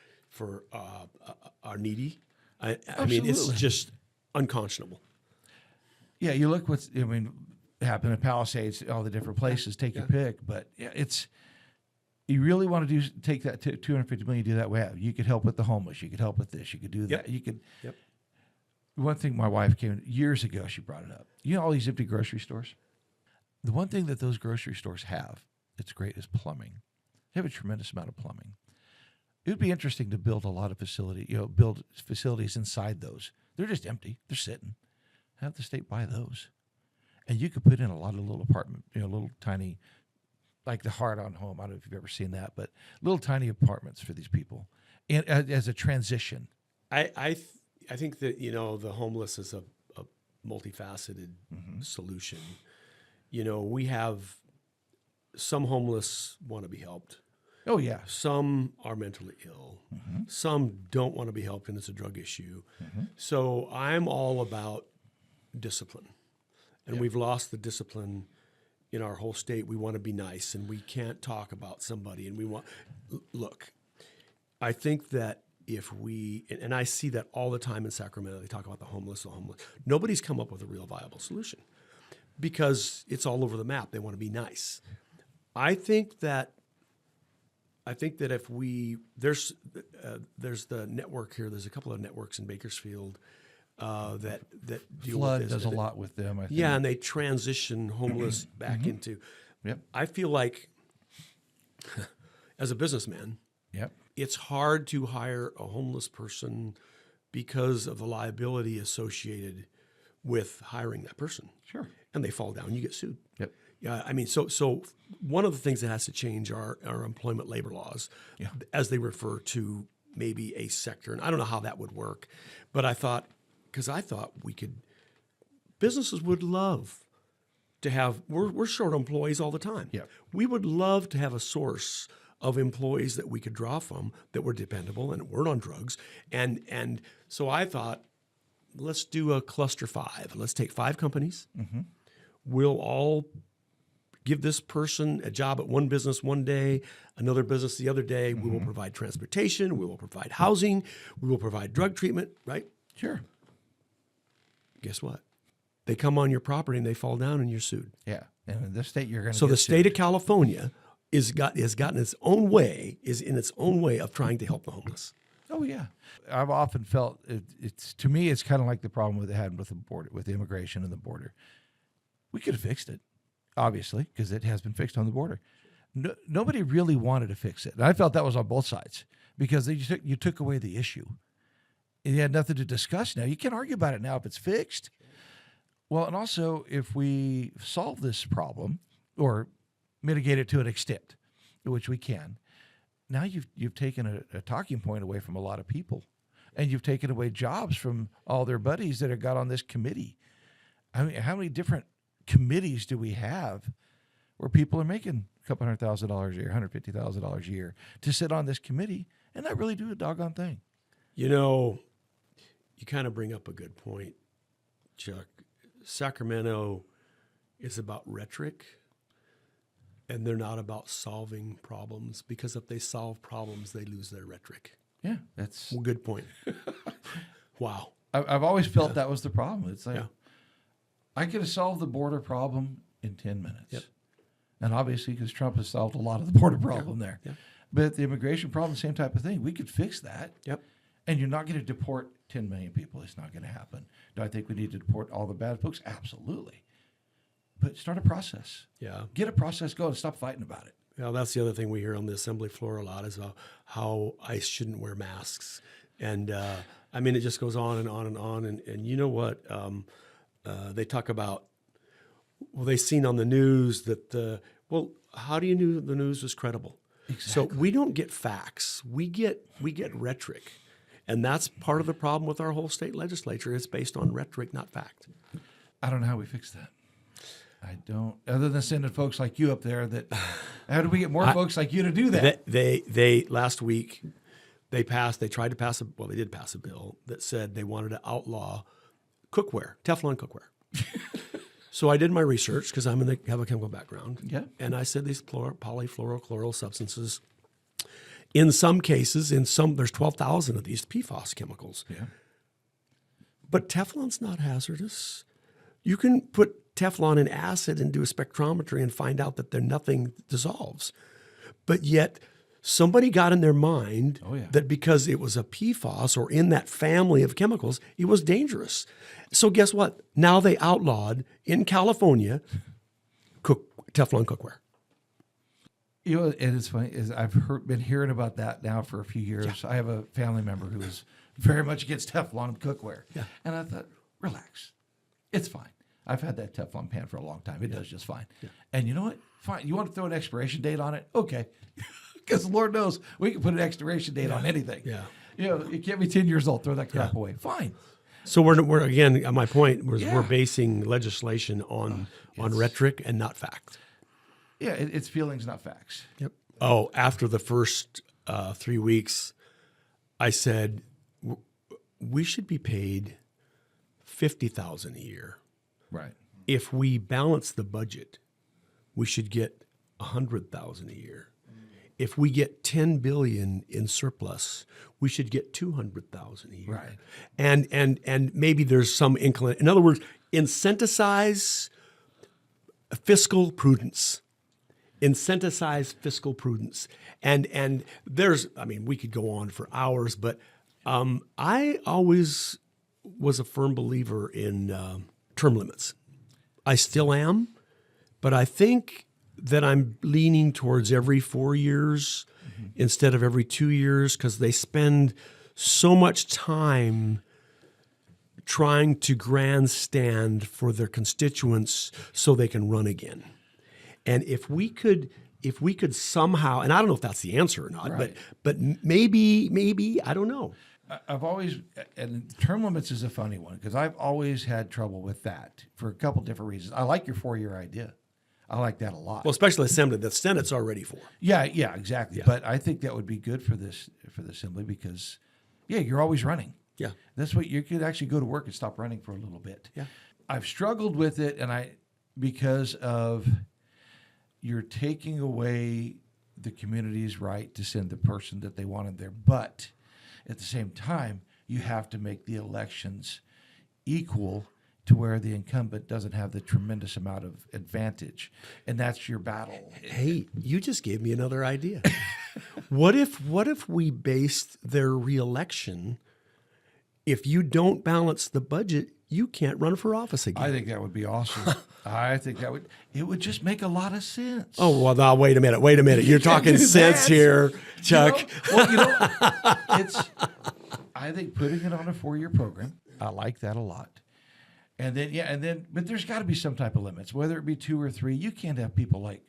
our needy. I mean, it's just unconscionable. Yeah, you look happened in Palisades, all the different places. Take your pick, but you really want to take that $250 million, do that way. You could help with the homeless. You could help with this. You could do that. You could. Yep. One thing my wife came years ago, she brought it up. You know all these empty grocery stores. The one thing that those grocery stores have that's great is plumbing. They have a tremendous amount of plumbing. It would be interesting to build a lot of build facilities inside those. They're just empty. They're sitting. Have the state buy those. And you could put in a lot of little apartment, little tiny, like the Hard On Home. I don't know if you've ever seen that, but little tiny apartments for these people, and as a transition. I think that the homeless is a multifaceted solution. We have some homeless want to be helped. Oh yeah. Some are mentally ill. Some don't want to be helped, and it's a drug issue. So I'm all about discipline. And we've lost the discipline in our whole state. We want to be nice, and we can't talk about somebody. And look, I think that if and I see that all the time in Sacramento, they talk about the homeless. Nobody's come up with a real viable solution because it's all over the map. They want to be nice. I think that if there's the network here. There's a couple of networks in Bakersfield that deal Flood with this. does a lot with them, I think. Yeah, and they transition homeless back into. Yep. I feel like, as a businessman, it's hard to hire a homeless person because of the liability associated with hiring that person. Sure. And they fall down, you get sued. Yep. Yeah, I mean, so one of the things that has to change are our employment labor laws, as they refer to maybe a sector. And I don't know how that would work, but I thought businesses would love to have, we're short employees all the time. Yeah. We would love to have a source of employees that we could draw from that were dependable and weren't on drugs. And so I thought, let's do a cluster 5. Let's take 5 companies. We'll all give this person a job at one business one day, another business the other day. We will provide transportation. We will provide housing. We will provide drug treatment, right? Sure. Guess what? They come on your property and they fall down and you're sued. Yeah. And in this state, you're going to So the state of California is in its own way of trying to help the homeless. Oh yeah, I've often felt it's to me it's kind of like the problem they had with the border, with immigration and the border. We could have fixed it, obviously, because it has been fixed on the border. Nobody really wanted to fix it, and I felt that was on both sides because you took away the issue. And you had nothing to discuss now. You can't argue about it now if it's fixed. Well, and also if we solve this problem or mitigate it to an extent, which we can. Now you've taken a talking point away from a lot of people, and you've taken away jobs from all their buddies that have got on this committee. I mean, how many different committees do we have where people are making a couple $100,000 a year, $150,000 a year to sit on this committee and not really do a doggone thing? You kind of bring up a good point, Chuck. Sacramento is about rhetoric. And they're not about solving problems, because if they solve problems, they lose their rhetoric. Yeah, that's a good point. Wow. I've always felt that was the problem. It's like, I could have solved the border problem in 10 minutes. Yep. And obviously, because Trump has solved a lot of the border problem there. Yeah. But the immigration problem, same type of thing. We could fix that. Yep. And you're not going to deport 10 million people. It's not going to happen. Do I think we need to deport all the bad folks? Absolutely. But start a process. Yeah. Get a process going. Stop fighting about it. Well, that's the other thing we hear on the assembly floor a lot is how ICE shouldn't wear masks. And, it just goes on and on and on. And you know what? They talk about, they seen on the news that, how do you know the news is credible? Exactly. So we don't get facts. We get rhetoric. And that's part of the problem with our whole state legislature. It's based on rhetoric, not fact. I don't know how we fix that. I don't. Other than sending folks like you up there, how do we get more folks like you to do that? They last week they tried to pass they did pass a bill that said they wanted to outlaw cookware, Teflon cookware. So I did my research because have a chemical background. Yeah. And I said these polyfluorochloral substances, in some cases, there's 12,000 of these PFAS chemicals. Yeah. But Teflon's not hazardous. You can put Teflon in acid and do a spectrometry and find out that nothing dissolves. But yet somebody got in their mind that because it was a PFAS or in that family of chemicals, it was dangerous. So guess what? Now they outlawed in California Teflon cookware. You know, and it's funny is I've been hearing about that now for a few years. Yeah. I have a family member who is very much against Teflon cookware. Yeah. And I thought, relax. It's fine. I've had that Teflon pan for a long time. It does just fine. Yeah. And you know what? Fine. You want to throw an expiration date on it? Okay. Because Lord knows we can put an expiration date on anything. Yeah. You know, it can't be 10 years old. Throw that crap away. Fine. So we're again, my point was we're basing legislation on rhetoric and not fact. Yeah, it's feelings, not facts. Yep. Oh, after the first 3 weeks, I said we should be paid $50,000 a year. Right. If we balance the budget, we should get $100,000 a year. If we get $10 billion in surplus, we should get $200,000 a year. Right. And maybe there's some inclination. In other words, incentivize fiscal prudence. Incentivize fiscal prudence. And there's, we could go on for hours, but I always was a firm believer in term limits. I still am, but I think that I'm leaning towards every 4 years instead of every 2 years because they spend so much time trying to grandstand for their constituents so they can run again. And if we could somehow, and I don't know if that's the answer or not, but maybe I don't know. I've always, and term limits is a funny one because I've always had trouble with that for a couple different reasons. I like your 4-year idea. I like that a lot. Well, especially Assembly. The Senate's already for. Yeah, exactly. Yeah. But I think that would be good for the Assembly because, you're always running. Yeah, that's what you could actually go to work and stop running for a little bit. Yeah, I've struggled with it, and because of you're taking away the community's right to send the person that they wanted there, but at the same time, you have to make the elections equal to where the incumbent doesn't have the tremendous amount of advantage. And that's your battle. Hey, you just gave me another idea. What if we based their reelection, if you don't balance the budget, you can't run for office again? I think that would be awesome. I think it would just make a lot of sense. Oh, well, now, wait a minute. You're talking sense here, Chuck. I think putting it on a 4-year program, I like that a lot. And then, but there's got to be some type of limits, whether it be 2 or 3. You can't have people like,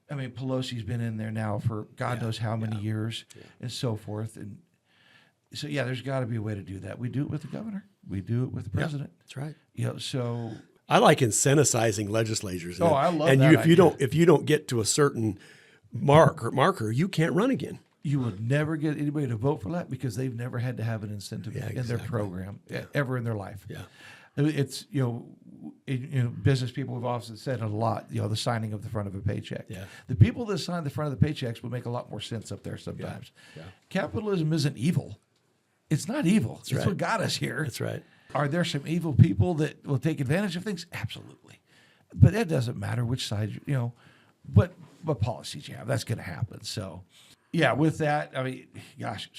Pelosi's been in there now for God knows how many years and so forth. And so, there's got to be a way to do that. We do it with the governor. We do it with the president. That's right. So I like incentivizing legislatures. Oh, I love that. And if you don't get to a certain marker, you can't run again. You would never get anybody to vote for that because they've never had to have an incentive in their program ever in their life. Yeah. It's, business people have often said a lot, the signing of the front of a paycheck. Yeah. The people that sign the front of the paychecks would make a lot more sense up there sometimes. Yeah. Yeah. Capitalism isn't evil. It's not evil. It's what got us here. That's right. Are there some evil people that will take advantage of things? Absolutely. But it doesn't matter which side, what policies you have. That's going to happen. So, with that, gosh,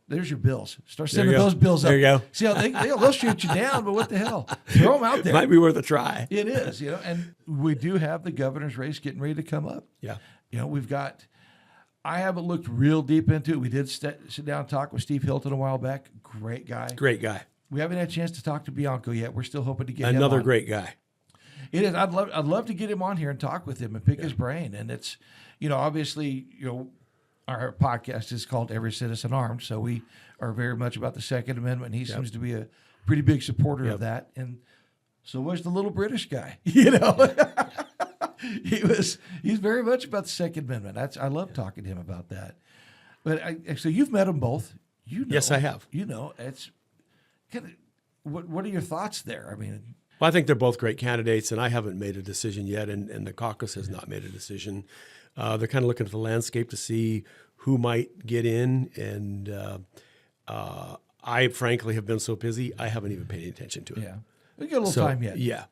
there's your bills. Start sending those bills up. There you go. See how they'll shoot you down, but what the hell? Throw them out there. Might be worth a try. It is, and we do have the governor's race getting ready to come up. Yeah. We've got, I haven't looked real deep into it. We did sit down and talk with Steve Hilton a while back. Great guy. Great guy. We haven't had a chance to talk to Bianco yet. We're still hoping to get another him on. Great guy. It is. I'd love to get him on here and talk with him and pick his brain. And it's, obviously, our podcast is called Every Citizen Armed, so we are very much about the Second Amendment. He seems to be a pretty big supporter of that, and so was the little British guy. You know, he's very much about the Second Amendment. I love talking to him about that. But so you've met them both. You know, yes, I have. You know, it's what are your thoughts there? I mean, well, I think they're both great candidates, and I haven't made a decision yet, and the caucus has not made a decision. They're kind of looking at the landscape to see who might get in, and I frankly have been so busy, I haven't even paid any attention to it. Yeah, we got a little time yet. Yeah.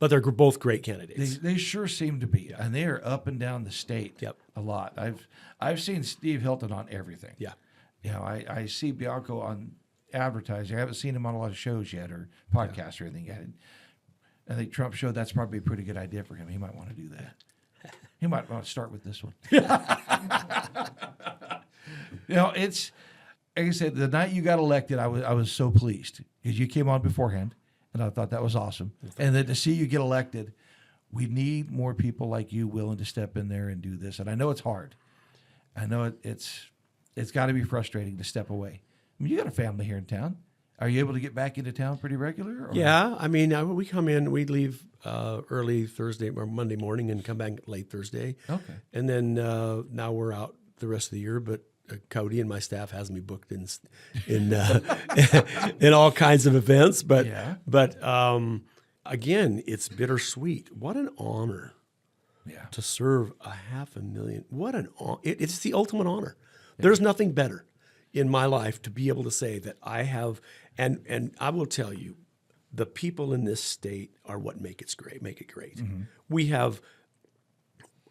But they're both great candidates. They sure seem to be, and they are up and down the state a lot. I've seen Steve Hilton on everything. Yeah. You know, I see Bianco on advertising. I haven't seen him on a lot of shows yet or podcasts or anything yet. I think Trump showed that's probably a pretty good idea for him. He might want to do that. He might want to start with this one. You know, it's like I said, the night you got elected, I was so pleased because you came on beforehand, and I thought that was awesome. And then to see you get elected, we need more people like you willing to step in there and do this. And I know it's hard. I know it's got to be frustrating to step away. I mean, you got a family here in town. Are you able to get back into town pretty regular? Or? Yeah, I mean, we come in, we leave early Thursday or Monday morning and come back late Thursday. Okay. And then now we're out the rest of the year, but Cody and my staff has me booked in in all kinds of events. But again, it's bittersweet. What an honor to serve 500,000. What an honor. It's the ultimate honor. There's nothing better in my life to be able to say that I have, and I will tell you, the people in this state are what make it great. Mm-hmm. We have,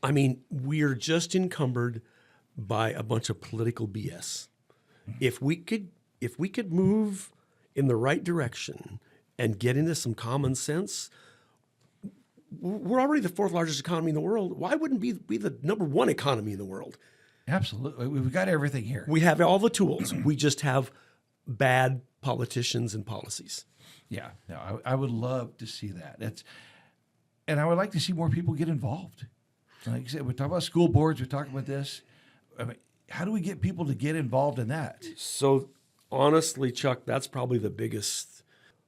I mean, we are just encumbered by a bunch of political BS. Mm-hmm. If we could move in the right direction and get into some common sense, we're already the fourth largest economy in the world. Why wouldn't we be the number one economy in the world? Absolutely. We've got everything here. We have all the tools. We just have bad politicians and policies. Yeah. No, I would love to see that. And I would like to see more people get involved. Like you said, we talk about school boards. We're talking about this. I mean, how do we get people to get involved in that? So honestly, Chuck, that's probably the biggest.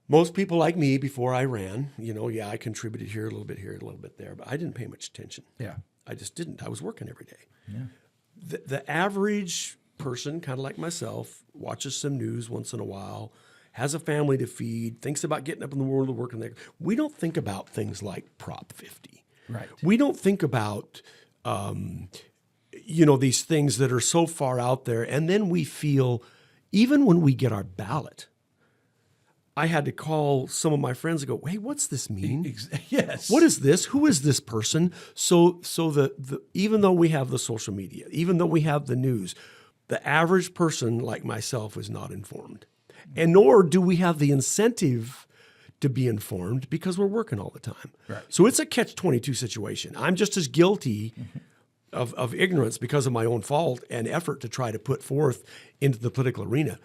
Most people like me before I ran, I contributed here, a little bit there, but I didn't pay much attention. Yeah. I just didn't. I was working every day. Yeah. The average person, kind of like myself, watches some news once in a while, has a family to feed, thinks about getting up in the world of working there. We don't think about things like Prop 50. Right. We don't think about, these things that are so far out there. And then we feel, even when we get our ballot, I had to call some of my friends and go, hey, what's this mean? Yes. What is this? Who is this person? So even though we have the social media, even though we have the news, the average person like myself is not informed. And nor do we have the incentive to be informed because we're working all the time. Right. So it's a catch-22 situation. I'm just as guilty of ignorance because of my own fault and effort to try to put forth into the political arena.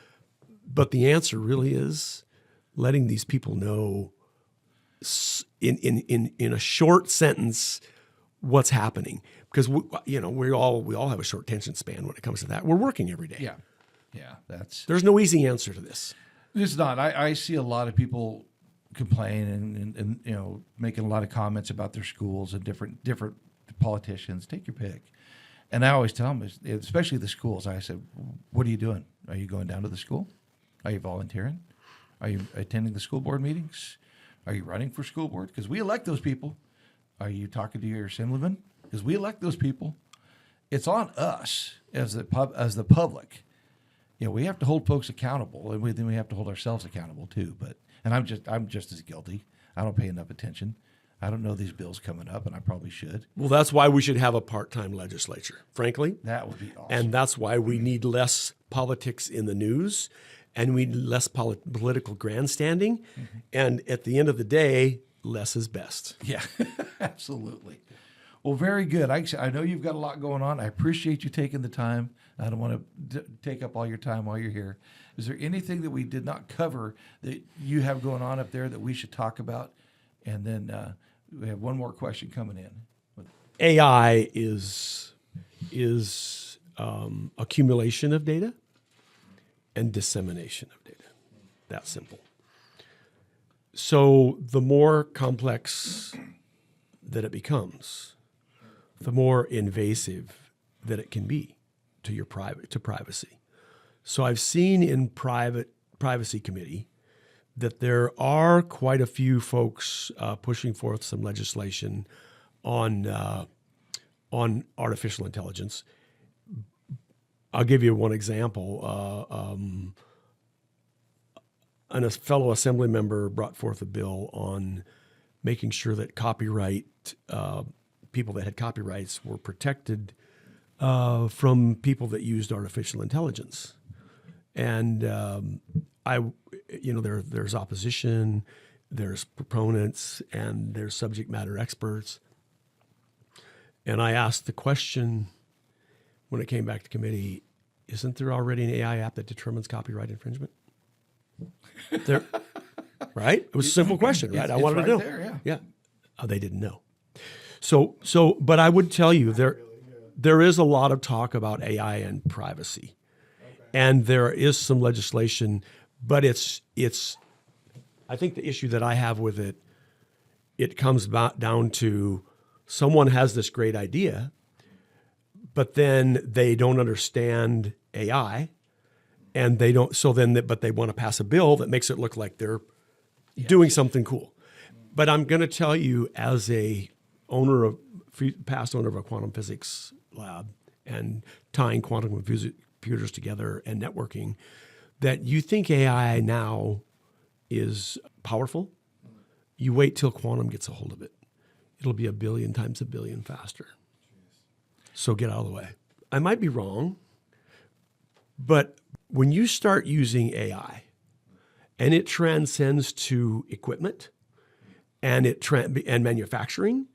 But the answer really is letting these people know in a short sentence what's happening, because we all have a short attention span when it comes to that. We're working every day. Yeah. There's no easy answer to this. It's not. I see a lot of people complain and making a lot of comments about their schools and different politicians. Take your pick. And I always tell them, especially the schools, I said, what are you doing? Are you going down to the school? Are you volunteering? Are you attending the school board meetings? Are you running for school board? Because we elect those people. Are you talking to your assemblyman? Because we elect those people. It's on us as the public. We have to hold folks accountable, and then we have to hold ourselves accountable too. And I'm just as guilty. I don't pay enough attention. I don't know these bills coming up, and I probably should. Well, that's why we should have a part-time legislature, frankly. That would be awesome. And that's why we need less politics in the news, and we need less political grandstanding. Mm-hmm. And at the end of the day, less is best. Yeah, absolutely. Well, very good. I know you've got a lot going on. I appreciate you taking the time. I don't want to take up all your time while you're here. Is there anything that we did not cover that you have going on up there that we should talk about? And then we have one more question coming in. AI is accumulation of data and dissemination of data. That simple. So the more complex that it becomes, the more invasive that it can be to your privacy. So I've seen in privacy committee that there are quite a few folks pushing forth some legislation on artificial intelligence. I'll give you one example. A fellow assembly member brought forth a bill on making sure that people that had copyrights were protected from people that used artificial intelligence. And there's opposition, there's proponents, and there's subject matter experts. And I asked the question when it came back to committee, isn't there already an AI app that determines copyright infringement? There, right? It was a simple question, right? I wanted right to know. There, yeah. Oh, they didn't know. So, but I would tell you there is a lot of talk about AI and privacy, and there is some legislation, but it's. I think the issue that I have with it comes down to someone has this great idea, but then they don't understand AI. And they don't. So then, but they want to pass a bill that makes it look like they're doing something cool. But I'm going to tell you, as a past owner of a quantum physics lab and tying quantum computers together and networking, that you think AI now is powerful. You wait till quantum gets a hold of it. It'll be 1 billion times 1 billion faster. So get out of the way. I might be wrong, but when you start using AI and it transcends to equipment and and manufacturing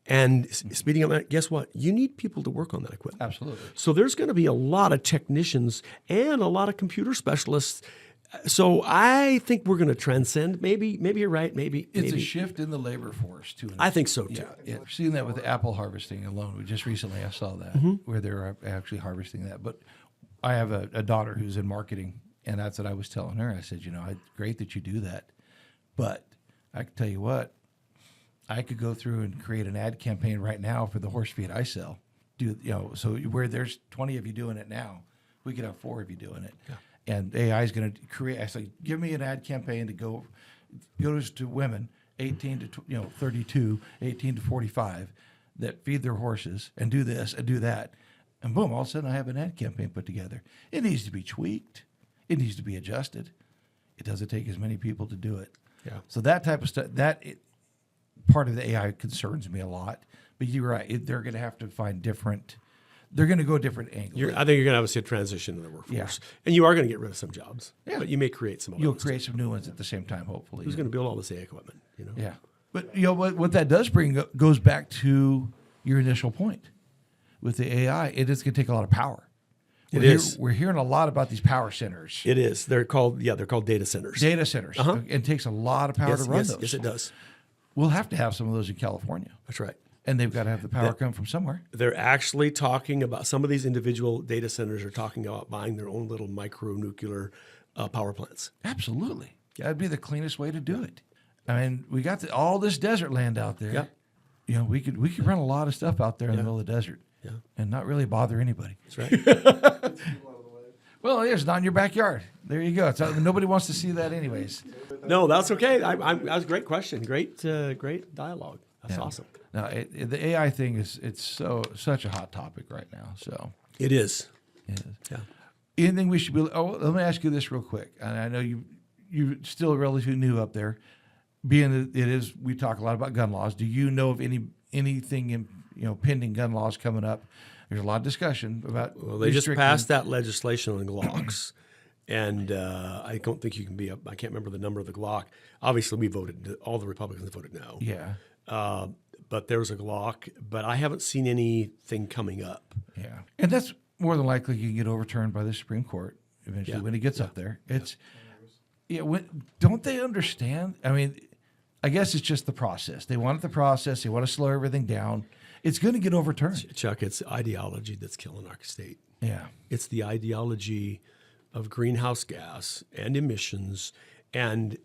and speeding up, guess what? You need people to work on that equipment. Absolutely. So there's going to be a lot of technicians and a lot of computer specialists. So I think we're going to transcend. Maybe you're right. Maybe it's a shift in the labor force too. I think so too. Yeah. We're seeing that with the apple harvesting alone. Just recently I saw that where they're actually harvesting that. But I have a daughter who's in marketing, and that's what I was telling her. I said, great that you do that, but I can tell you what, I could go through and create an ad campaign right now for the horse feed I sell. So where there's 20 of you doing it now, we could have 4 of you doing it. Yeah. And AI is going to create. I say, give me an ad campaign to goes to women 18 to 32, 18 to 45 that feed their horses and do this and do that. And boom, all of a sudden I have an ad campaign put together. It needs to be tweaked. It needs to be adjusted. It doesn't take as many people to do it. Yeah. So that type of stuff, part of the AI concerns me a lot. But you're right. They're going to have to find they're going to go different angles. I think you're going to have to see a transition in the workforce. Yeah. And you are going to get rid of some jobs. Yeah. But you may create some other You'll create some new ones at the same time, hopefully. Who's going to build all this AI equipment? Yeah. But what that does bring goes back to your initial point. With the AI, it is going to take a lot of power. We're hearing a lot about these power centers. It is. They're called data centers. Data centers. Uh-huh. It takes a lot of power to run those. Yes, it does. We'll have to have some of those in California. That's right. And they've got to have the power come from somewhere. They're actually talking about, some of these individual data centers are talking about buying their own little micro-nuclear power plants. Absolutely. That'd be the cleanest way to do it. I mean, we got all this desert land out there. Yeah. We could run a lot of stuff out there in the middle of the desert. Yeah. And not really bother anybody. That's right. Well, it's not in your backyard. There you go. Nobody wants to see that anyways. No, that's okay. That was a great question. Great dialogue. That's awesome. Now, the AI thing it's such a hot topic right now. So it is. Yeah. Anything we should be? Oh, let me ask you this real quick. And I know you're still relatively new up there. Being that it is, we talk a lot about gun laws. Do you know of anything in pending gun laws coming up? There's a lot of discussion about. Well, they just passed that legislation on Glocks, and I don't think you can be I can't remember the number of the Glock. Obviously, we voted. All the Republicans voted no. Yeah. But there's a Glock, but I haven't seen anything coming up. Yeah, and that's more than likely you can get overturned by the Supreme Court eventually when it gets up there. It's don't they understand? I mean, I guess it's just the process. They want the process. They want to slow everything down. It's going to get overturned. Chuck, it's ideology that's killing our state. Yeah. It's the ideology of greenhouse gas and emissions and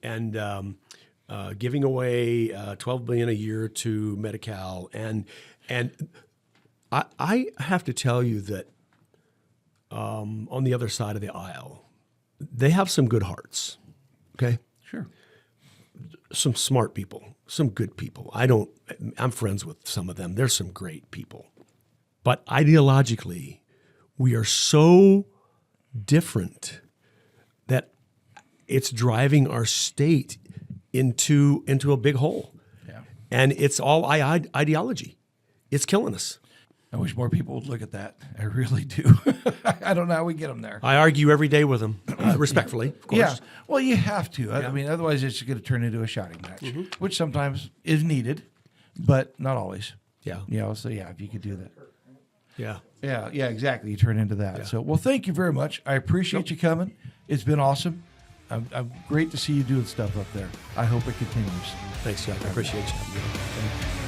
giving away $12 billion a year to Medi-Cal. And I have to tell you that on the other side of the aisle, they have some good hearts. Okay? Sure. Some smart people, some good people. I'm friends with some of them. There's some great people. But ideologically, we are so different that it's driving our state into a big hole. Yeah. And it's all ideology. It's killing us. I wish more people would look at that. I really do. I don't know how we get them there. I argue every day with them, respectfully, of course. Yeah. Well, you have to. I mean, otherwise it's going to turn into a shouting match, which sometimes is needed, but not always. Yeah. You know, so yeah, if you could do that. Yeah. Yeah, exactly. You turn into that. Yeah. So, well, thank you very much. I appreciate you coming. It's been awesome. I'm great to see you doing stuff up there. I hope it continues. Thanks, Chuck. I appreciate you. Thank you.